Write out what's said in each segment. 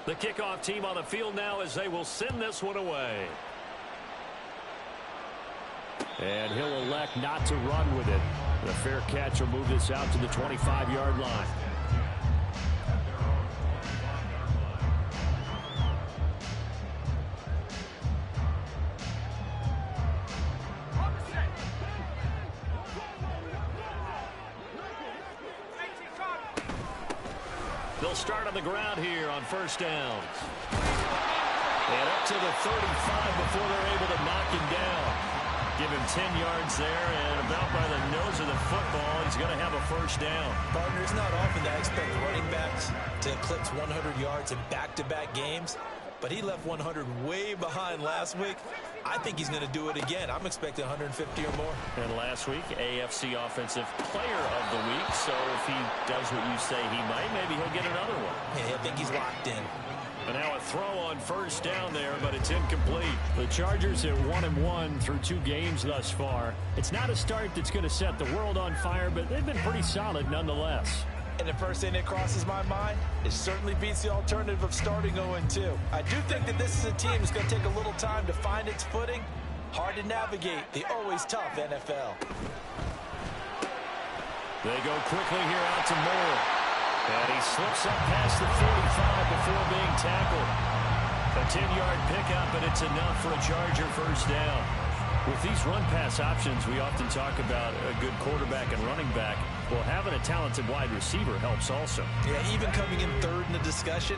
The kickoff team on the field now as they will send this one away. And he'll elect not to run with it. The fair catch will move this out to the 25-yard line. They'll start on the ground here on first downs. And up to the 35 before they're able to knock him down. Give him 10 yards there, and about by the nose of the football, he's going to have a first down. Partner, it's not often that I expect running backs to eclipse 100 yards in back-to-back games, but he left 100 way behind last week. I think he's going to do it again. I'm expecting 150 or more. And last week, AFC Offensive Player of the Week, so if he does what you say he might, maybe he'll get another one. Yeah, I think he's locked in. And now a throw on first down there, but it's incomplete. The Chargers at 1-1 through 2 games thus far. It's not a start that's going to set the world on fire, but they've been pretty solid nonetheless. And the first thing that crosses my mind, it certainly beats the alternative of starting 0-2. I do think that this is a team that's going to take a little time to find its footing. Hard to navigate the always tough NFL. They go quickly here out to Moore. And he slips up past the 45 before being tackled. A 10-yard pickup, and it's enough for a Charger first down. With these run-pass options, we often talk about a good quarterback and running back. Well, having a talented wide receiver helps also. Yeah, even coming in third in the discussion,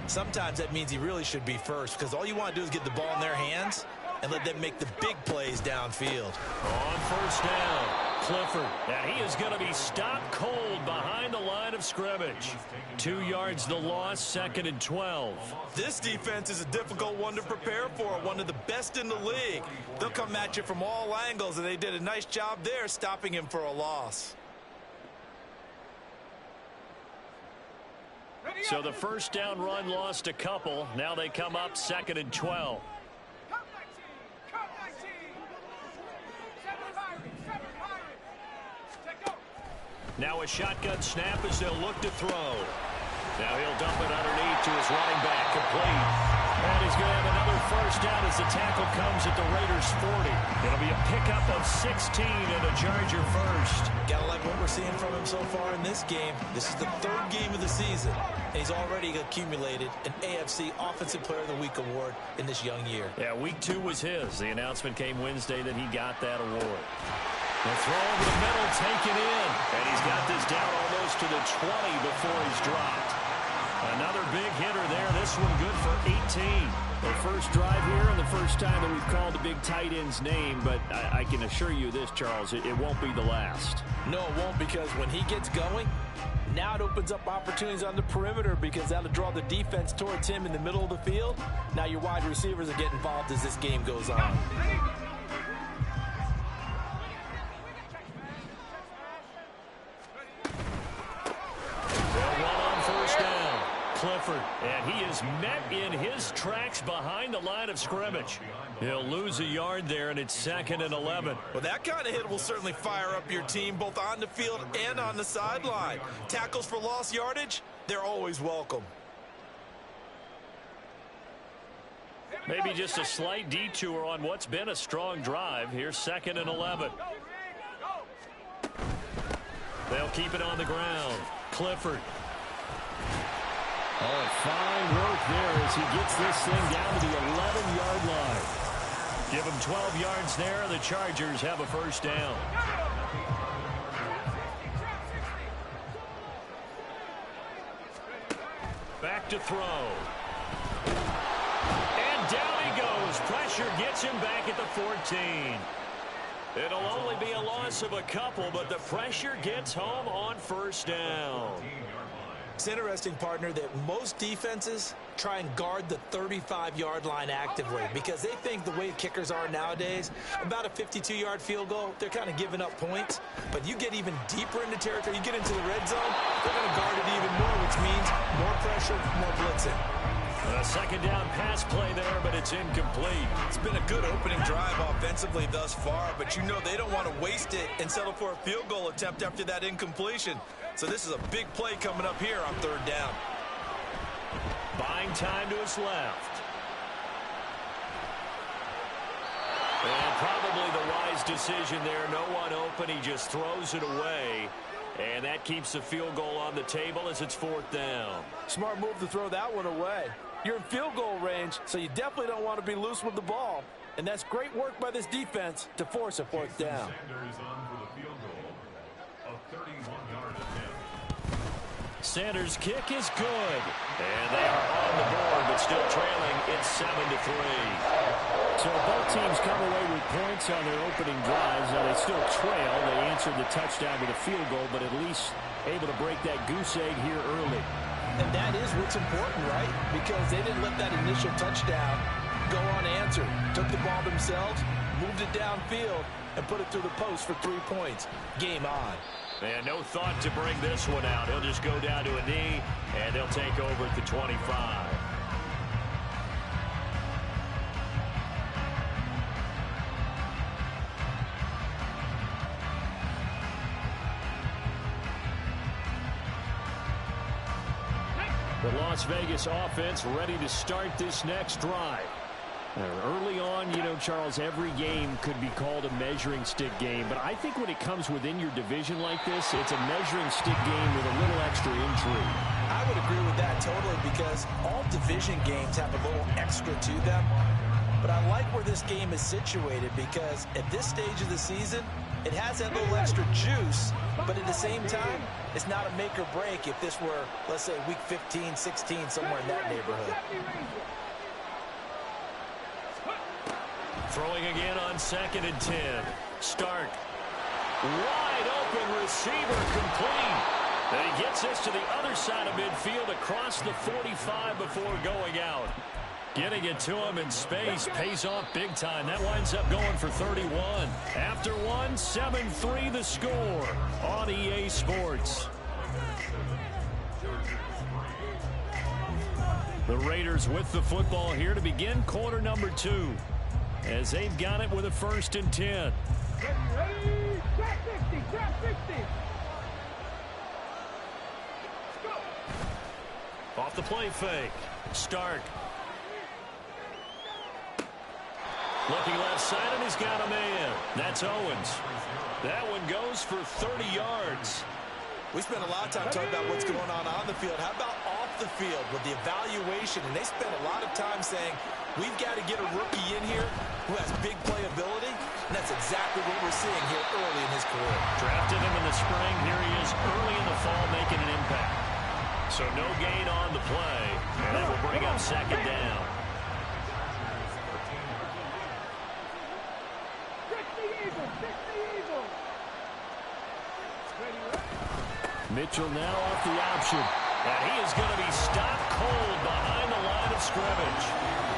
sometimes that means he really should be first, because all you want to do is get the ball in their hands and let them make the big plays downfield. On first down, Clifford. And he is going to be stopped cold behind the line of scrimmage. 2 yards the loss, 2nd and 12. This defense is a difficult one to prepare for, one of the best in the league. They'll come at you from all angles, and they did a nice job there stopping him for a loss. So the first down run lost a couple. Now they come up 2nd and 12. Now a shotgun snap as they'll look to throw. Now he'll dump it underneath to his running back, complete. And he's going to have another first down as the tackle comes at the Raiders' 40. It'll be a pickup of 16 and a Charger first. Gotta like what we're seeing from him so far in this game. This is the 3rd game of the season, and he's already accumulated an AFC Offensive Player of the Week award in this young year. Yeah, week 2 was his. The announcement came Wednesday that he got that award. The throw over the middle, taken in. And he's got this down almost to the 20 before he's dropped. Another big hitter there. This one good for 18. The first drive here and the first time that we've called the big tight end's name. But I can assure you this, Charles, it won't be the last. No, it won't, because when he gets going, now it opens up opportunities on the perimeter, because that'll draw the defense towards him in the middle of the field. Now your wide receivers are getting involved as this game goes on. Clifford, and he is met in his tracks behind the line of scrimmage. He'll lose a yard there, and it's 2nd and 11. Well, that kind of hit will certainly fire up your team, both on the field and on the sideline. Tackles for lost yardage, they're always welcome. Maybe just a slight detour on what's been a strong drive. Here's 2nd and 11. They'll keep it on the ground. Clifford. Oh, fine work there as he gets this thing down to the 11-yard line. Give him 12 yards there. The Chargers have a first down. Back to throw. And down he goes. Pressure gets him back at the 14. It'll only be a loss of a couple, but the pressure gets home on first down. It's interesting, partner, that most defenses try and guard the 35-yard line actively, because they think the way kickers are nowadays, about a 52-yard field goal, they're kind of giving up points. But you get even deeper into territory, you get into the red zone, they're going to guard it even more, which means more pressure, more blitzing. A 2nd down pass play there, but it's incomplete. It's been a good opening drive offensively thus far, but you know they don't want to waste it and settle for a field goal attempt after that incompletion. So this is a big play coming up here on 3rd down. Buying time to his left. And probably the wise decision there. No one open. He just throws it away. And that keeps the field goal on the table as it's 4th down. Smart move to throw that one away. You're in field goal range, so you definitely don't want to be loose with the ball. And that's great work by this defense to force a 4th down. Sanders' kick is good. And they are on the board, but still trailing. It's 7-3. So both teams come away with points on their opening drives. Now they still trail. They answered the touchdown with a field goal, but at least able to break that goose egg here early. And that is what's important, right? Because they didn't let that initial touchdown go unanswered. Took the ball themselves, moved it downfield, and put it through the post for 3 points. Game on. And no thought to bring this one out. He'll just go down to a knee, and they'll take over at the 25. The Las Vegas offense ready to start this next drive. Early on, you know, Charles, every game could be called a measuring stick game. But I think when it comes within your division like this, it's a measuring stick game with a little extra intrigue. I would agree with that totally because all division games have a little extra to them. But I like where this game is situated because at this stage of the season, it has that little extra juice. But at the same time, it's not a make or break if this were, let's say, week 15, 16, somewhere in that neighborhood. Throwing again on 2nd and 10. Stark. Wide open receiver complete. And he gets this to the other side of midfield across the 45 before going out. Getting it to him in space pays off big time. That winds up going for 31. After one, 7-3 the score on EA Sports. The Raiders with the football here to begin quarter number 2. As they've got it with a 1st and 10. Ready, trap 50, trap 50. Go. Off the play fake. Stark. Looking left side, and he's got a man. That's Owens. That one goes for 30 yards. We spent a lot of time talking about what's going on the field. How about off the field with the evaluation? And they spent a lot of time saying, we've got to get a rookie in here who has big playability. And that's exactly what we're seeing here early in his career. Drafted him in the spring. Here he is early in the fall making an impact. So no gain on the play. And that will bring up 2nd down. Mitchell now off the option. And he is going to be stopped cold behind the line of scrimmage.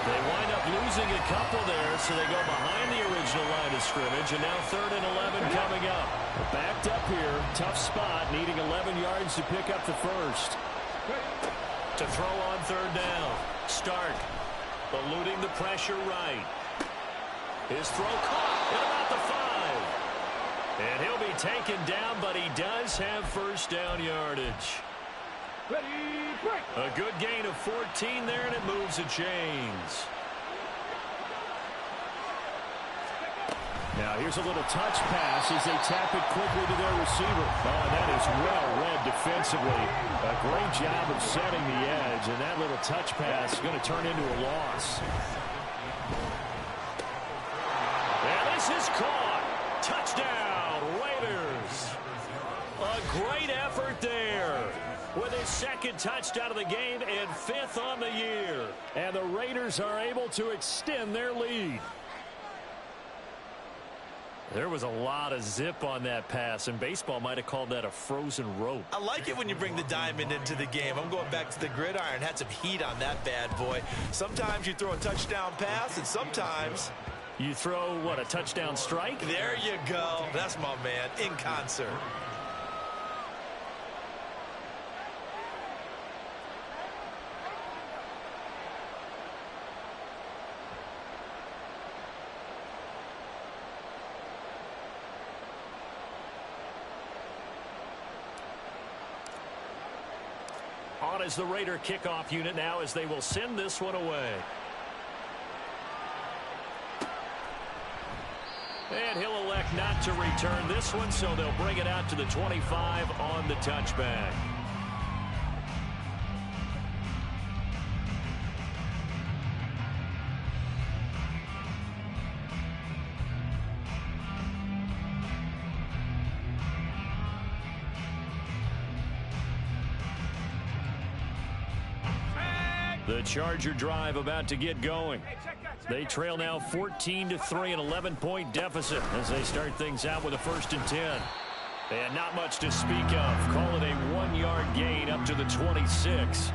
They wind up losing a couple there, so they go behind the original line of scrimmage, and now 3rd and 11 coming up. Backed up here, tough spot, needing 11 yards to pick up the 1st. To throw on 3rd down. Stark eluding the pressure right. His throw caught at about the 5. And he'll be taken down, but he does have 1st down yardage. Ready, break. A good gain of 14 there, and it moves the chains. Now here's a little touch pass as they tap it quickly to their receiver. Oh, that is well read defensively. A great job of setting the edge, and that little touch pass is going to turn into a loss. And this is caught. Touchdown, Raiders. A great effort there with his 2nd touchdown of the game and 5th on the year. And the Raiders are able to extend their lead. There was a lot of zip on that pass, and baseball might have called that a frozen rope. I like it when you bring the diamond into the game. I'm going back to the gridiron. Had some heat on that bad boy. Sometimes you throw a touchdown pass, and sometimes you throw, what, a touchdown strike? There you go. That's my man, in concert. On On is the Raider kickoff unit now as they will send this one away. And he'll elect not to return this one, so they'll bring it out to the 25 on the touchback. The Charger drive about to get going. They trail now 14-3, an 11-point deficit as they start things out with a 1st and 10. And not much to speak of. Call it a 1-yard gain up to the 26.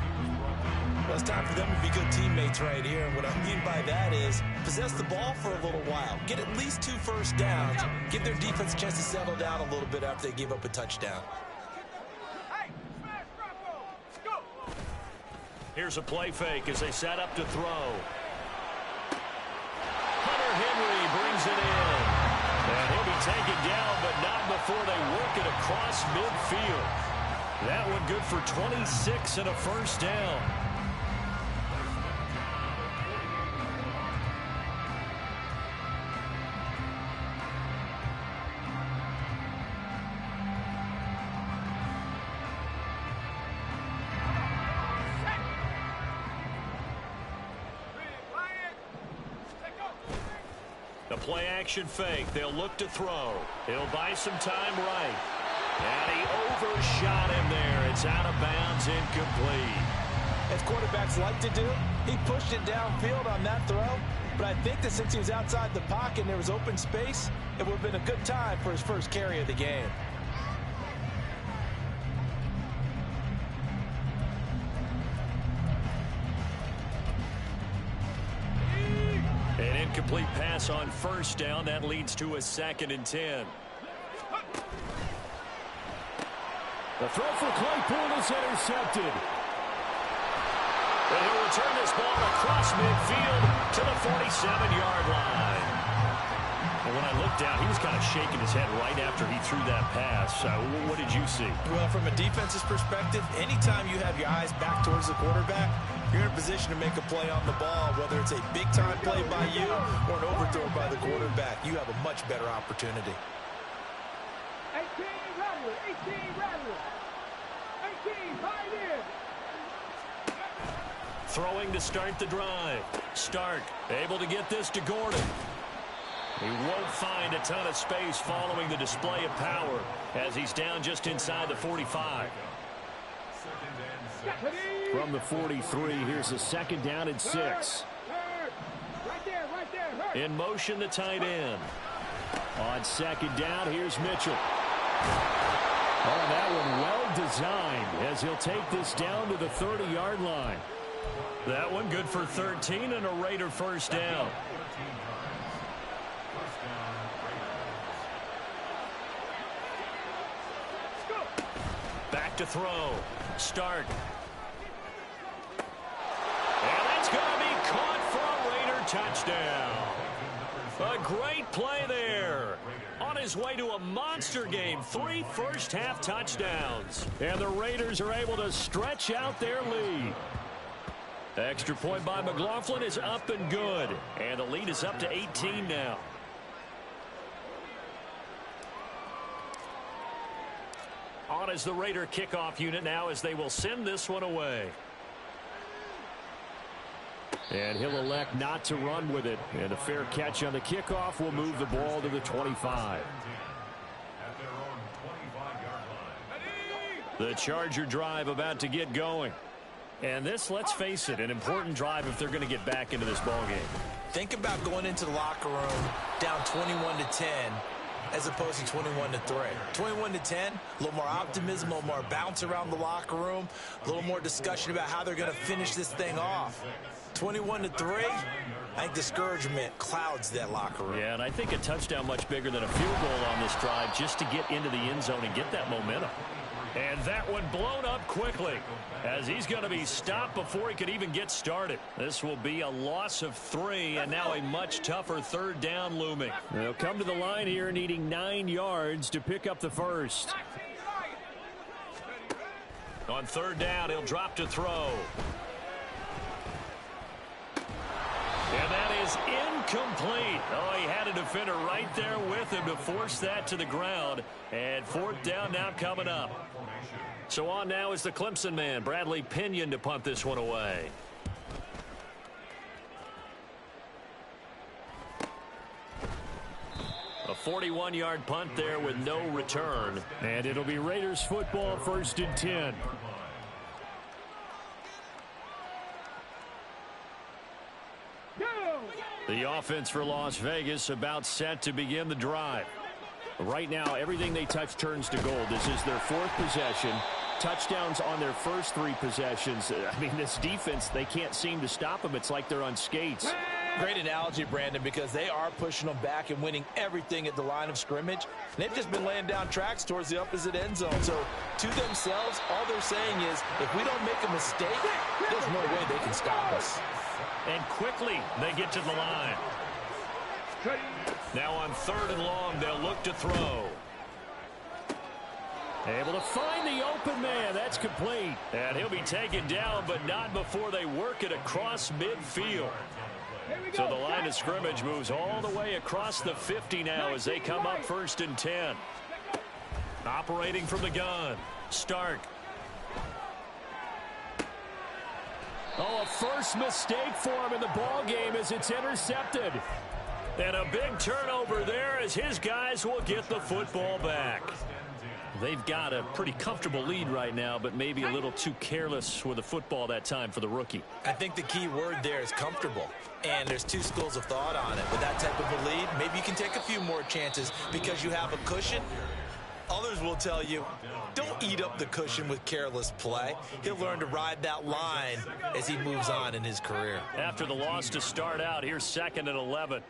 Well, it's time for them to be good teammates right here. And what I mean by that is possess the ball for a little while. Get at least 2 first downs. Give their defense a chance to settle down a little bit after they give up a touchdown. Here's a play fake as they set up to throw. Hunter Henry brings it in. And he'll be taken down, but not before they work it across midfield. That one good for 26 and a 1st down. The play-action fake. They'll look to throw. He'll buy some time right. And he overshot him there. It's out of bounds, incomplete. As quarterbacks like to do, he pushed it downfield on that throw. But I think that since he was outside the pocket and there was open space, it would have been a good time for his first carry of the game. An incomplete pass on 1st down. That leads to a 2nd and 10. The throw for Claypool is intercepted. And he'll return this ball across midfield to the 47-yard line. And when I looked down, he was kind of shaking his head right after he threw that pass. What did you see? Well, from a defense's perspective, anytime you have your eyes back towards the quarterback, you're in a position to make a play on the ball, whether it's a big-time play by you or an overthrow by the quarterback. You have a much better opportunity. 18 Rattler, 18 Rattler, 18 tied in. Throwing to start the drive. Stark able to get this to Gordon. He won't find a ton of space following the display of power as he's down just inside the 45. From the 43, here's a 2nd down and 6. Right there. In motion, the tight end. On 2nd down, here's Mitchell. Oh, that one well designed as he'll take this down to the 30-yard line. That one good for 13 and a Raider 1st down. Back to throw. Start. And that's going to be caught for a Raider touchdown. A great play there. On his way to a monster game. 3 first-half touchdowns. And the Raiders are able to stretch out their lead. Extra point by McLaughlin is up and good. And the lead is up to 18 now. On is the Raider kickoff unit now as they will send this one away. And he'll elect not to run with it. And a fair catch on the kickoff will move the ball to the 25. The Charger drive about to get going. And this, let's face it, an important drive if they're going to get back into this ballgame. Think about going into the locker room down 21-10 as opposed to 21-3. 21-10, a little more optimism, a little more bounce around the locker room, a little more discussion about how they're going to finish this thing off. 21-3, I think discouragement clouds that locker room. Yeah, and I think a touchdown much bigger than a field goal on this drive just to get into the end zone and get that momentum. And that one blown up quickly as he's going to be stopped before he could even get started. This will be a loss of 3 and now a much tougher 3rd down looming. They'll come to the line here needing 9 yards to pick up the first. On third down, he'll drop to throw. And that is incomplete. Oh, he had a defender right there with him to force that to the ground. And fourth down now coming up. So on now is the Clemson man, Bradley Pinion, to punt this one away. A 41-yard punt there with no return. And it'll be Raiders football, 1st and 10. The offense for Las Vegas about set to begin the drive. Right now, everything they touch turns to gold. This is their 4th possession. Touchdowns on their first 3 possessions. I mean, this defense, they can't seem to stop them. It's like they're on skates. Great analogy, Brandon, because they are pushing them back and winning everything at the line of scrimmage. And they've just been laying down tracks towards the opposite end zone. So to themselves, all they're saying is, if we don't make a mistake, there's no way they can stop us. And quickly, they get to the line. Now on 3rd and long, they'll look to throw. Able to find the open man. That's complete. And he'll be taken down, but not before they work it across midfield. So the line of scrimmage moves all the way across the 50 now as they come up 1st and 10. Operating from the gun, Stark. Oh, a first mistake for him in the ball game as it's intercepted. And a big turnover there as his guys will get the football back. They've got a pretty comfortable lead right now, but maybe a little too careless with the football that time for the rookie. I think the key word there is comfortable. And there's 2 schools of thought on it. With that type of a lead, maybe you can take a few more chances because you have a cushion. Others will tell you, don't eat up the cushion with careless play. He'll learn to ride that line as he moves on in his career. After the loss to start out, here's 2nd and 11.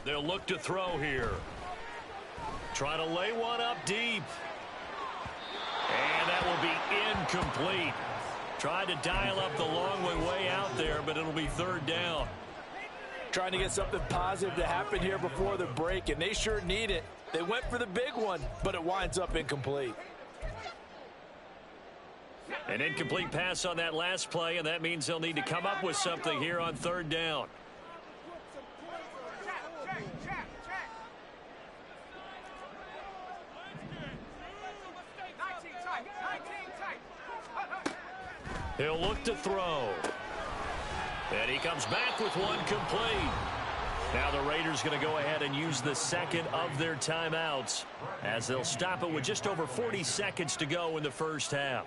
They'll look to throw here. Try to lay one up deep. And that will be incomplete. Tried to dial up the long way out there, but it'll be 3rd down. Trying to get something positive to happen here before the break, and they sure need it. They went for the big one, but it winds up incomplete. An incomplete pass on that last play, and that means they'll need to come up with something here on 3rd down. He'll look to throw. And he comes back with one complete. Now the Raiders going to go ahead and use the 2nd of their timeouts as they'll stop it with just over 40 seconds to go in the first half.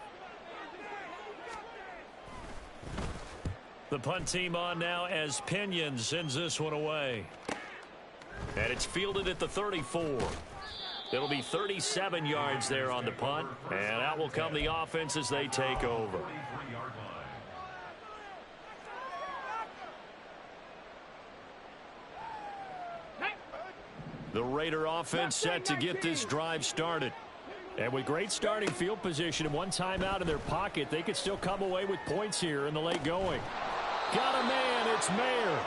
The punt team on now as Pinion sends this one away. And it's fielded at the 34. It'll be 37 yards there on the punt. And out will come the offense as they take over. The Raider offense set to get this drive started. And with great starting field position and one timeout in their pocket, they could still come away with points here in the late going. Got a man, it's Mayer.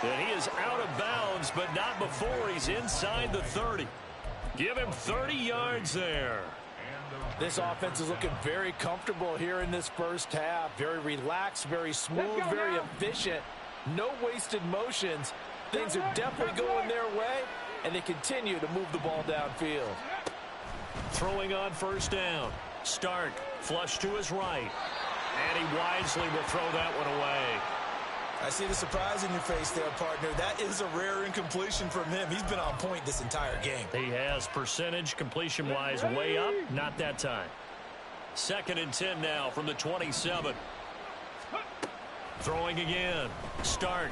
And he is out of bounds, but not before he's inside the 30. Give him 30 yards there. This offense is looking very comfortable here in this first half. Very relaxed, very smooth, very efficient. No wasted motions. Things are definitely going their way, and they continue to move the ball downfield. Throwing on 1st down. Stark, flush to his right. And he wisely will throw that one away. I see the surprise in your face there, partner. That is a rare incompletion from him. He's been on point this entire game. He has percentage completion-wise way up. Not that time. 2nd and 10 now from the 27. Throwing again. Stark.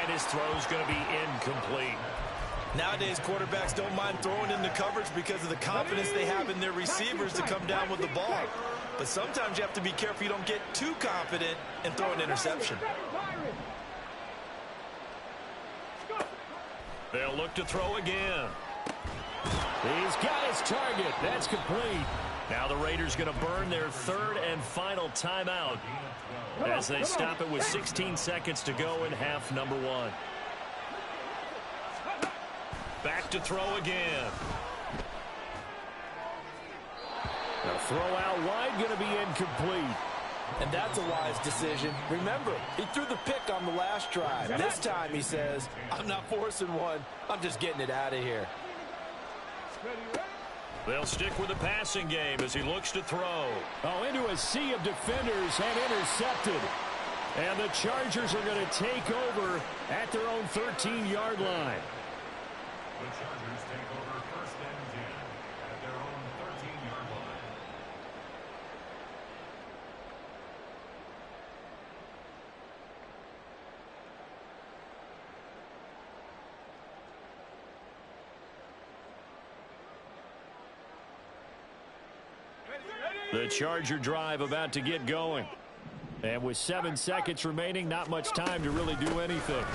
And his throw's going to be incomplete. Nowadays, quarterbacks don't mind throwing into coverage because of the confidence they have in their receivers to come down with the ball. But sometimes you have to be careful you don't get too confident and throw an interception. They'll look to throw again. He's got his target. That's complete. Now the Raiders going to burn their third and final timeout as they stop it with 16 seconds to go in half number one. Back to throw again. The throw out wide going to be incomplete. And that's a wise decision. Remember, he threw the pick on the last drive. This time he says, I'm not forcing one. I'm just getting it out of here. They'll stick with the passing game as he looks to throw. Oh, into a sea of defenders and intercepted. And the Chargers are going to take over at their own 13-yard line. The Chargers take over first and 10 at their own 13-yard line. The Charger drive about to get going. And with 7 seconds remaining, not much time to really do anything.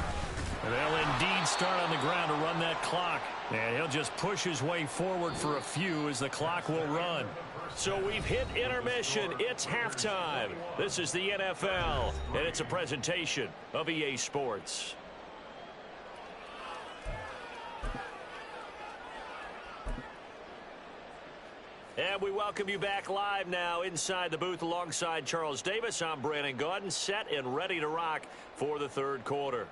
They'll indeed start on the ground to run that clock. And he'll just push his way forward for a few as the clock will run. So we've hit intermission. It's halftime. This is the NFL, and it's a presentation of EA Sports. And we welcome you back live now inside the booth alongside Charles Davis. I'm Brandon Gaudin, set and ready to rock for the third quarter.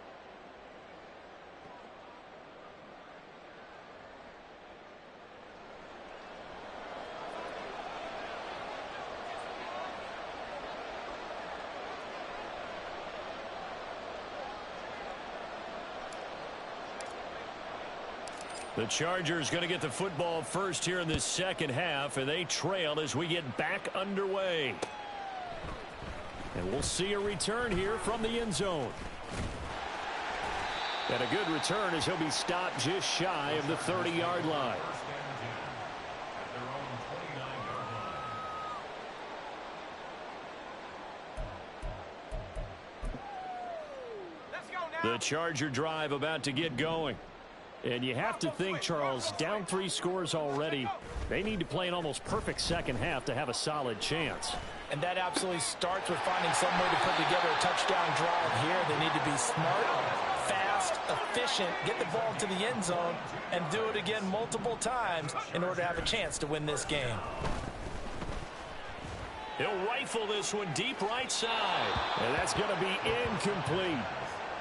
The Chargers going to get the football first here in this second half, and they trail as we get back underway. And we'll see a return here from the end zone. And a good return as he'll be stopped just shy of the 30-yard line. The Charger drive about to get going. And you have to think, Charles, down 3 scores already. They need to play an almost perfect second half to have a solid chance. And that absolutely starts with finding some way to put together a touchdown drive here. They need to be smart, fast, efficient, get the ball to the end zone, and do it again multiple times in order to have a chance to win this game. He'll rifle this one deep right side. And that's going to be incomplete.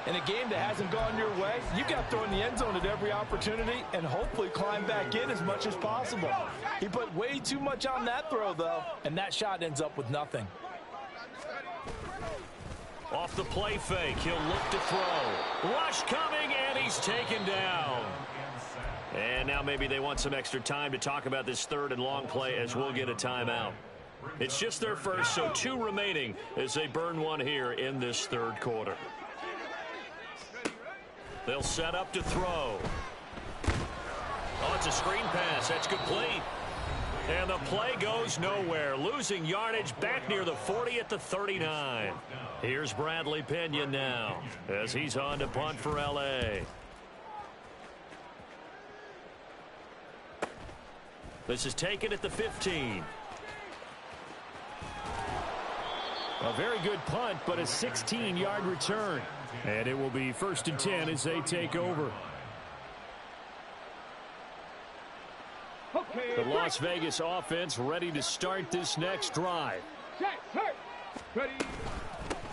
In a game that hasn't gone your way, you got to throw in the end zone at every opportunity and hopefully climb back in as much as possible. He put way too much on that throw, though, and that shot ends up with nothing. Off the play fake, he'll look to throw. Rush coming, and he's taken down. And now maybe they want some extra time to talk about this third and long play as we'll get a timeout. It's just their first, so 2 remaining as they burn one here in this third quarter. They'll set up to throw. Oh, it's a screen pass. That's complete. And the play goes nowhere. Losing yardage back near the 40 at the 39. Here's Bradley Pinion now as he's on to punt for L.A. This is taken at the 15. A very good punt, but a 16-yard return. And it will be first and 10 as they take over. The Las Vegas offense ready to start this next drive.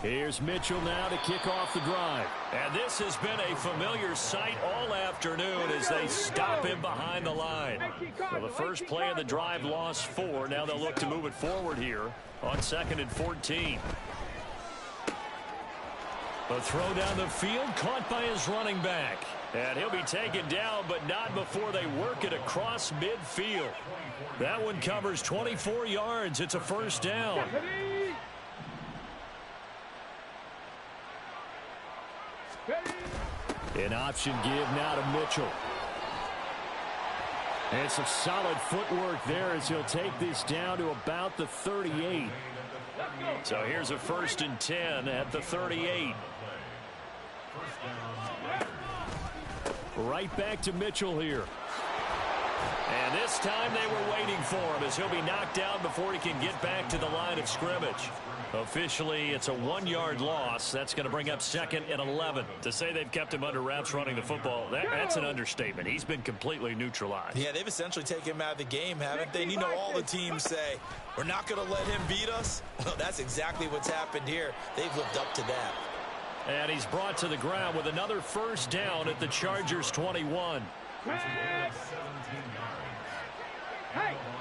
Here's Mitchell now to kick off the drive. And this has been a familiar sight all afternoon as they stop him behind the line. Well, the first play of the drive lost 4. Now they'll look to move it forward here on 2nd and 14. The throw down the field caught by his running back. And he'll be taken down, but not before they work it across midfield. That one covers 24 yards. It's a first down. An option give now to Mitchell. And some solid footwork there as he'll take this down to about the 38. So here's a first and 10 at the 38. Right back to Mitchell here. And this time they were waiting for him as he'll be knocked down before he can get back to the line of scrimmage. Officially, it's a 1-yard loss. That's going to bring up 2nd and 11. To say they've kept him under wraps running the football, that's an understatement. He's been completely neutralized. Yeah, they've essentially taken him out of the game, haven't they? And you know all the teams say, we're not going to let him beat us. Well, that's exactly what's happened here. They've lived up to that. And he's brought to the ground with another first down at the Chargers' 21. Hey,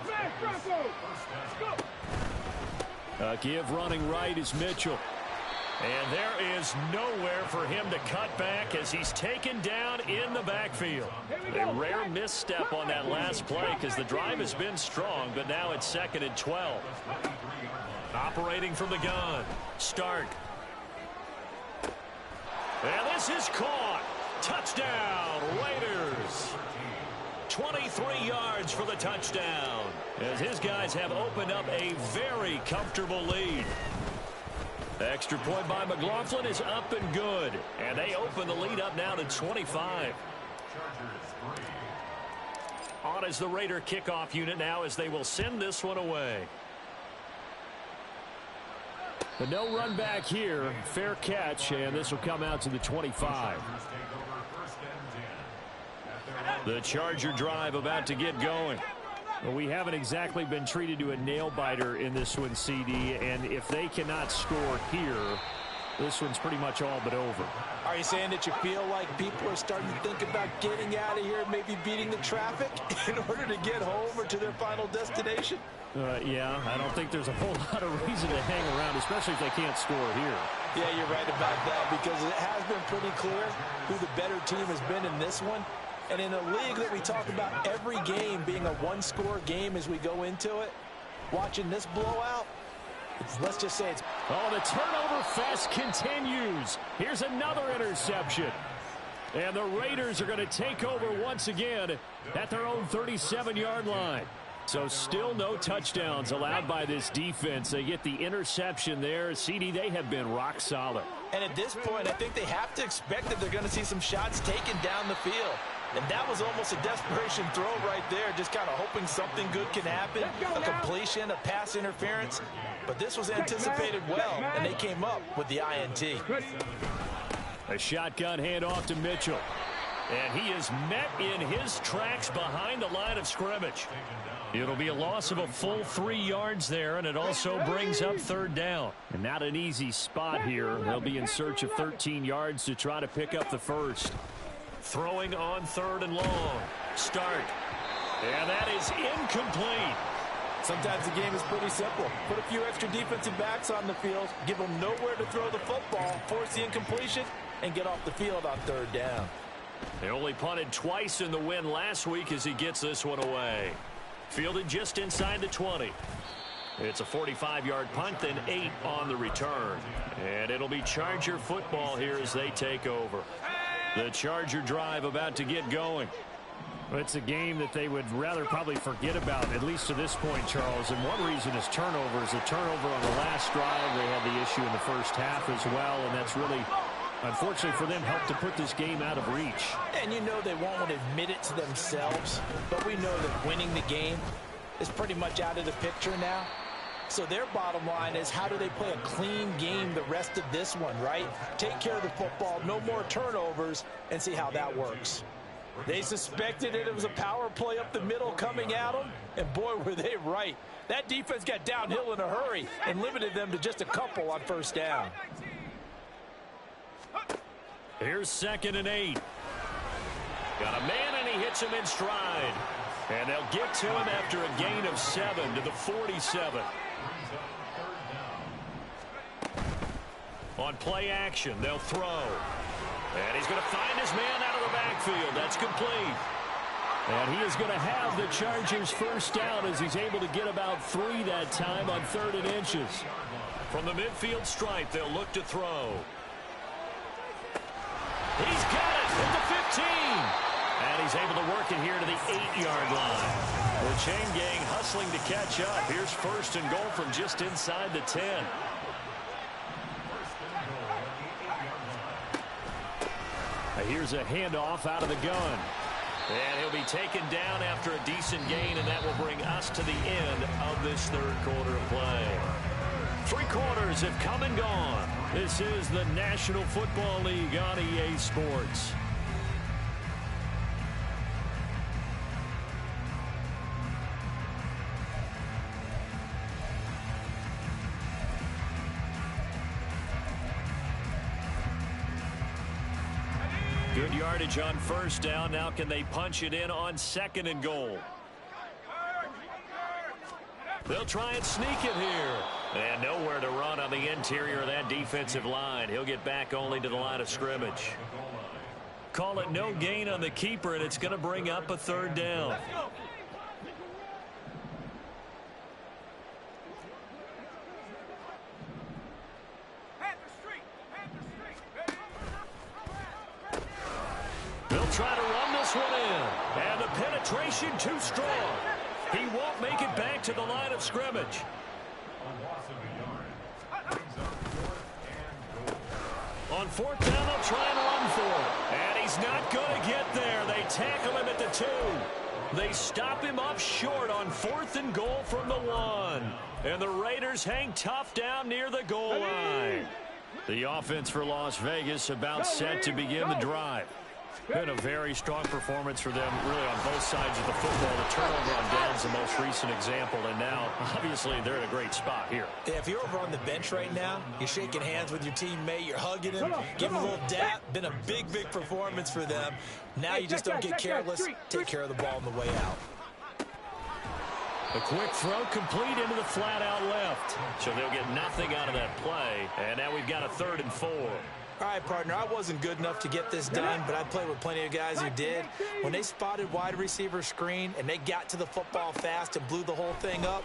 smash Bronco! Go! Give running right is Mitchell. And there is nowhere for him to cut back as he's taken down in the backfield. A rare misstep on that last play because the drive has been strong, but now it's 2nd and 12. Operating from the gun. Stark. And this is caught. Touchdown, Raiders. 23 yards for the touchdown as his guys have opened up a very comfortable lead. Extra point by McLaughlin is up and good, and they open the lead up now to 25. On as the Raider kickoff unit now as they will send this one away. But no run back here. Fair catch, and this will come out to the 25. The Charger drive about to get going. Well, we haven't exactly been treated to a nail-biter in this one, CD, and if they cannot score here, this one's pretty much all but over. Are you saying that you feel like people are starting to think about getting out of here and maybe beating the traffic in order to get home or to their final destination? Yeah, I don't think there's a whole lot of reason to hang around, especially if they can't score here. Yeah, you're right about that because it has been pretty clear who the better team has been in this one. And in a league that we talk about every game being a one-score game as we go into it, watching this blowout, let's just say it's... Oh, the turnover fest continues. Here's another interception. And the Raiders are going to take over once again at their own 37-yard line. So still no touchdowns allowed by this defense. They get the interception there. CD, they have been rock solid. And at this point, I think they have to expect that they're going to see some shots taken down the field. And that was almost a desperation throw right there, just kind of hoping something good can happen, a completion, a pass interference. But this was anticipated well, and they came up with the INT. A shotgun handoff to Mitchell. And he is met in his tracks behind the line of scrimmage. It'll be a loss of a full 3 yards there, and it also brings up 3rd down. And not an easy spot here. They'll be in search of 13 yards to try to pick up the first. Throwing on 3rd and long. Start. And that is incomplete. Sometimes the game is pretty simple. Put a few extra defensive backs on the field, give them nowhere to throw the football, force the incompletion, and get off the field on 3rd down. They only punted twice in the win last week as he gets this one away. Fielded just inside the 20. It's a 45-yard punt, then 8 on the return. And it'll be Charger football here as they take over. The Charger drive about to get going. Well, it's a game that they would rather probably forget about, at least to this point, Charles. And one reason is turnovers. A turnover on the last drive. They had the issue in the first half as well, and that's really, unfortunately for them, helped to put this game out of reach. And you know they won't want to admit it to themselves, but we know that winning the game is pretty much out of the picture now. So their bottom line is, how do they play a clean game the rest of this one, right? Take care of the football, no more turnovers, and see how that works. They suspected it was a power play up the middle coming at them, and boy, were they right. That defense got downhill in a hurry and limited them to just a couple on 1st down. Here's 2nd and 8. Got a man, and he hits him in stride. And they'll get to him after a gain of 7 to the 47. On play action, they'll throw. And he's going to find his man out of the backfield. That's complete. And he is going to have the Chargers first down as he's able to get about 3 that time on 3rd and inches. From the midfield stripe, they'll look to throw. He's got it at the 15. And he's able to work it here to the 8-yard line. The chain gang hustling to catch up. Here's 1st and goal from just inside the 10. Here's a handoff out of the gun. And he'll be taken down after a decent gain, and that will bring us to the end of this third quarter of play. 3 quarters have come and gone. This is the National Football League on EA Sports. Good yardage on first down. Now can they punch it in on 2nd and goal? They'll try and sneak it here. And nowhere to run on the interior of that defensive line. He'll get back only to the line of scrimmage. Call it no gain on the keeper, and it's going to bring up a 3rd down. They'll try to run this one in. And the penetration too strong. He won't make it back to the line of scrimmage. On 4th down, they'll try and run for it. And he's not going to get there. They tackle him at the 2. They stop him up short on 4th and goal from the 1. And the Raiders hang tough down near the goal line. The offense for Las Vegas about set to begin the drive. Been a very strong performance for them, really, on both sides of the football. The turnover on downs the most recent example, and now, obviously, they're in a great spot here. Yeah, if you're over on the bench right now, you're shaking hands with your teammate, you're hugging him, giving him a little dap. Been a big, big performance for them. Now you just don't get careless. Take care of the ball on the way out. A quick throw complete into the flat out left. So they'll get nothing out of that play, and now we've got a 3rd and 4. All right, partner, I wasn't good enough to get this done, but I played with plenty of guys who did. When they spotted wide receiver screen and they got to the football fast and blew the whole thing up,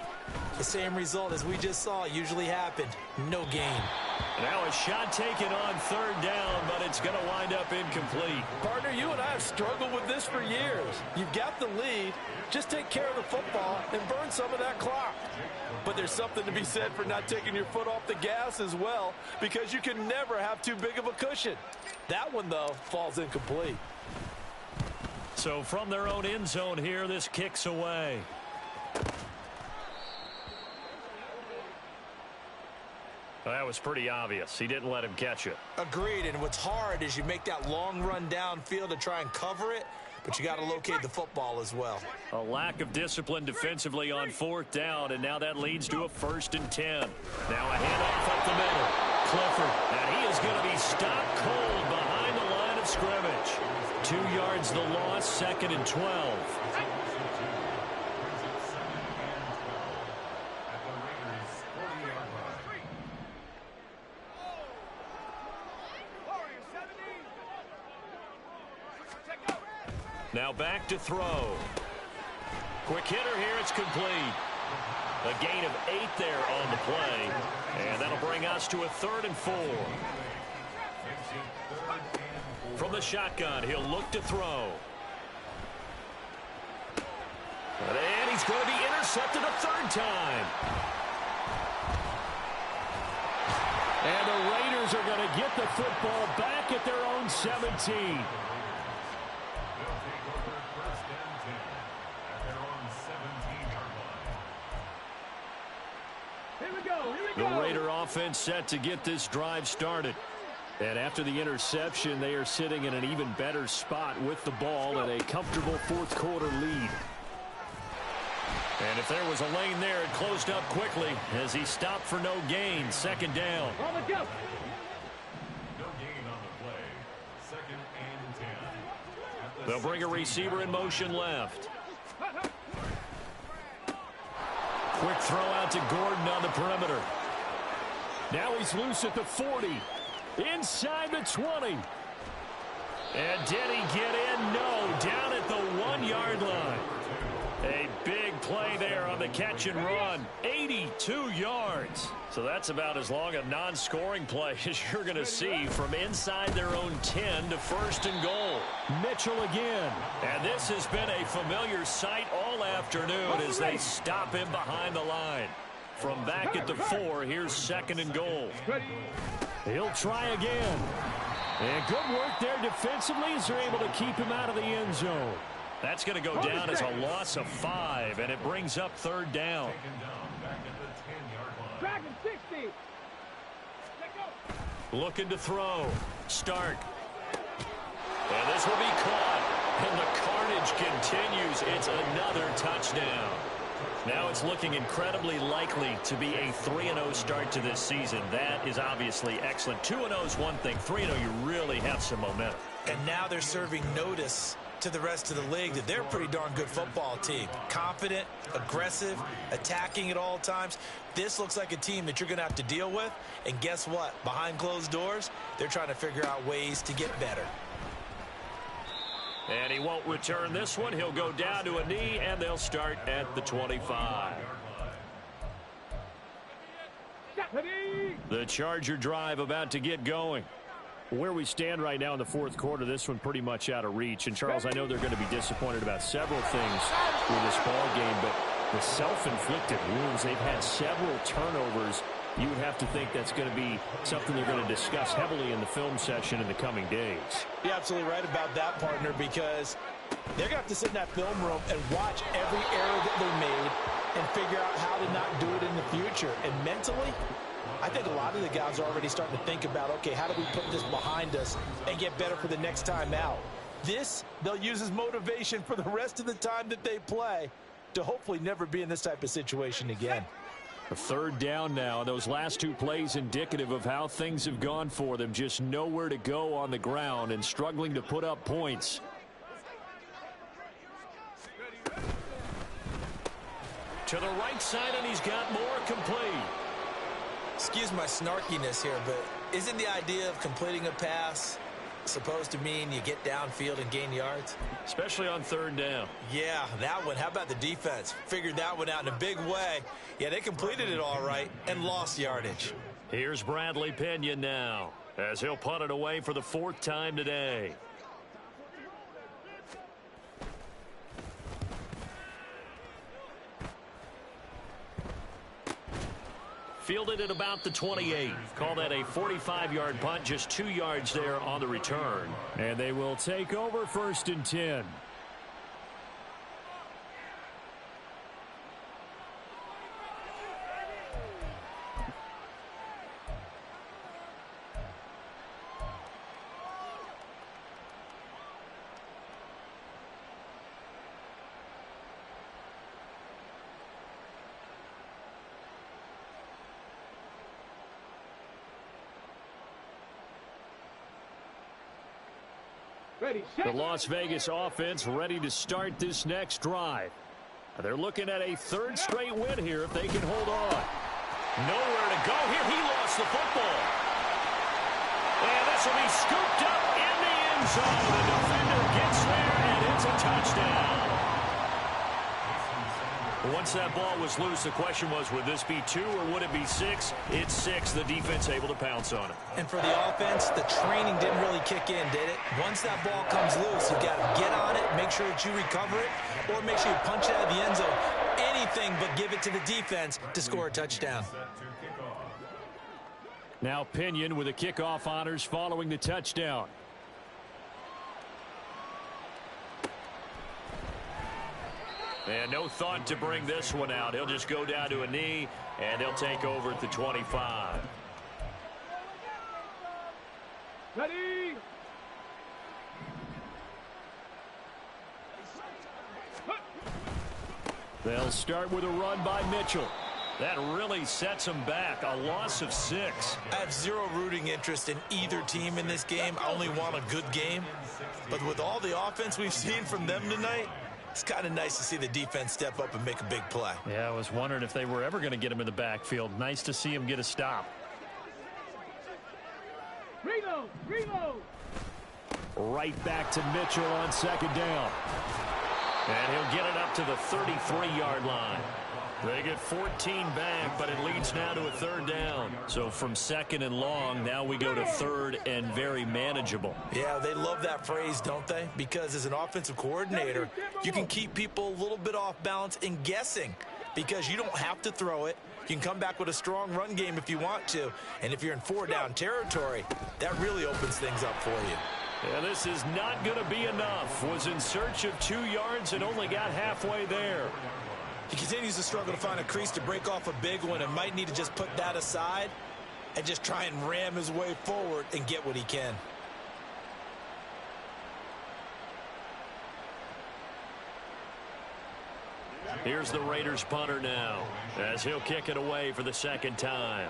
the same result as we just saw usually happened. No gain. Now a shot taken on 3rd down, but it's going to wind up incomplete. Partner, you and I have struggled with this for years. You've got the lead. Just take care of the football and burn some of that clock. But there's something to be said for not taking your foot off the gas as well, because you can never have too big of a cushion. That one, though, falls incomplete. So from their own end zone here, this kicks away. Well, that was pretty obvious. He didn't let him catch it. Agreed, and what's hard is you make that long run downfield to try and cover it, but you got to locate the football as well. A lack of discipline defensively on 4th down, and now that leads to a 1st and 10. Now a handoff up the middle. Clifford, and he is going to be stopped cold behind the line of scrimmage. 2 yards the loss, 2nd and 12. Now back to throw. Quick hitter here, it's complete. A gain of 8 there on the play. And that'll bring us to a 3rd and 4. From the shotgun, he'll look to throw. And he's going to be intercepted a 3rd time. And the Raiders are going to get the football back at their own 17. The Raider offense set to get this drive started. And after the interception, they are sitting in an even better spot with the ball and a comfortable 4th quarter lead. And if there was a lane there, it closed up quickly as he stopped for no gain. 2nd down. No gain on the play. 2nd and 10. They'll bring a receiver in motion left. Quick throw out to Gordon on the perimeter. Now he's loose at the 40. Inside the 20. And did he get in? No. Down at the 1-yard line. A big play there on the catch and run. 82 yards. So that's about as long a non-scoring play as you're going to see from inside their own 10 to 1st and goal. Mitchell again. And this has been a familiar sight all afternoon as they stop him behind the line. From back at the 4, here's 2nd and goal. He'll try again. And good work there defensively as they're able to keep him out of the end zone. That's going to go down as a loss of 5, and it brings up third down. Dragon 60. Looking to throw. Stark. And this will be caught. And the carnage continues. It's another touchdown. Now it's looking incredibly likely to be a 3-0 start to this season. That is obviously excellent. 2-0 is one thing. 3-0, you really have some momentum. And now they're serving notice to the rest of the league that they're a pretty darn good football team. Confident, aggressive, attacking at all times. This looks like a team that you're going to have to deal with. And guess what? Behind closed doors, they're trying to figure out ways to get better. And he won't return this one. He'll go down to a knee, and they'll start at the 25. The Charger drive about to get going. Where we stand right now in the fourth quarter, this one pretty much out of reach. And, Charles, I know they're going to be disappointed about several things with this ball game, but the self-inflicted wounds, they've had several turnovers. You would have to think that's going to be something they're going to discuss heavily in the film session in the coming days. You're absolutely right about that, partner, because they're going to have to sit in that film room and watch every error that they made and figure out how to not do it in the future. And mentally, I think a lot of the guys are already starting to think about, okay, how do we put this behind us and get better for the next time out? This, they'll use as motivation for the rest of the time that they play to hopefully never be in this type of situation again. A third down now. Those last two plays indicative of how things have gone for them. Just nowhere to go on the ground and struggling to put up points. To the right side, and he's got more complete. Excuse my snarkiness here, but isn't the idea of completing a pass supposed to mean you get downfield and gain yards? Especially on third down. Yeah, that one. How about the defense? Figured that one out in a big way. Yeah, they completed it all right and lost yardage. Here's Bradley Pinion now as he'll punt it away for the 4th time today. Fielded at about the 28. Call that a 45-yard punt, just 2 yards there on the return. And they will take over 1st and 10. The Las Vegas offense ready to start this next drive. They're looking at a 3rd straight win here if they can hold on. Nowhere to go here. He lost the football. And this will be scooped up in the end zone. The defender gets there, and it's a touchdown. Once that ball was loose, the question was, would this be 2 or would it be 6? It's 6. The defense able to pounce on it. And for the offense, the training didn't really kick in, did it? Once that ball comes loose, you got to get on it, make sure that you recover it, or make sure you punch it out of the end zone. Anything but give it to the defense to score a touchdown. Now Pinion with the kickoff honors following the touchdown. And no thought to bring this one out. He'll just go down to a knee, and they'll take over at the 25. Ready? They'll start with a run by Mitchell. That really sets them back. A loss of 6. I have zero rooting interest in either team in this game. I only want a good game. But with all the offense we've seen from them tonight, it's kind of nice to see the defense step up and make a big play. Yeah, I was wondering if they were ever going to get him in the backfield. Nice to see him get a stop. Reload! Reload! Right back to Mitchell on 2nd down. And he'll get it up to the 33-yard line. They get 14 back, but it leads now to a 3rd down. So from 2nd and long, now we go to 3rd and very manageable. Yeah, they love that phrase, don't they? Because as an offensive coordinator, you can keep people a little bit off balance and guessing because you don't have to throw it. You can come back with a strong run game if you want to. And if you're in 4-down territory, that really opens things up for you. And this is not going to be enough. Was in search of 2 yards and only got halfway there. He continues to struggle to find a crease to break off a big one and might need to just put that aside and just try and ram his way forward and get what he can. Here's the Raiders punter now as he'll kick it away for the second time.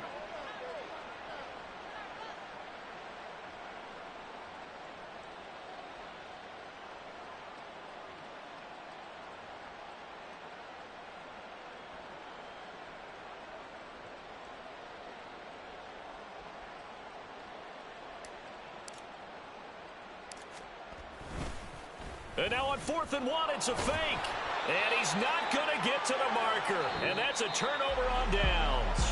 And now on 4th and 1, it's a fake. And he's not going to get to the marker. And that's a turnover on downs.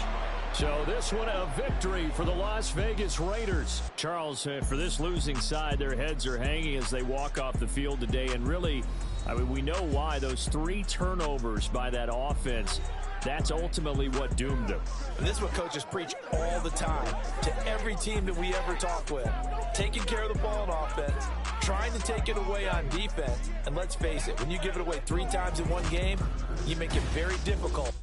So this one a victory for the Las Vegas Raiders. Charles, for this losing side, their heads are hanging as they walk off the field today. And really, I mean, we know why. Those 3 turnovers by that offense, that's ultimately what doomed them. And this is what coaches preach all the time to every team that we ever talk with. Taking care of the ball on offense, trying to take it away on defense. And let's face it, when you give it away 3 times in one game, you make it very difficult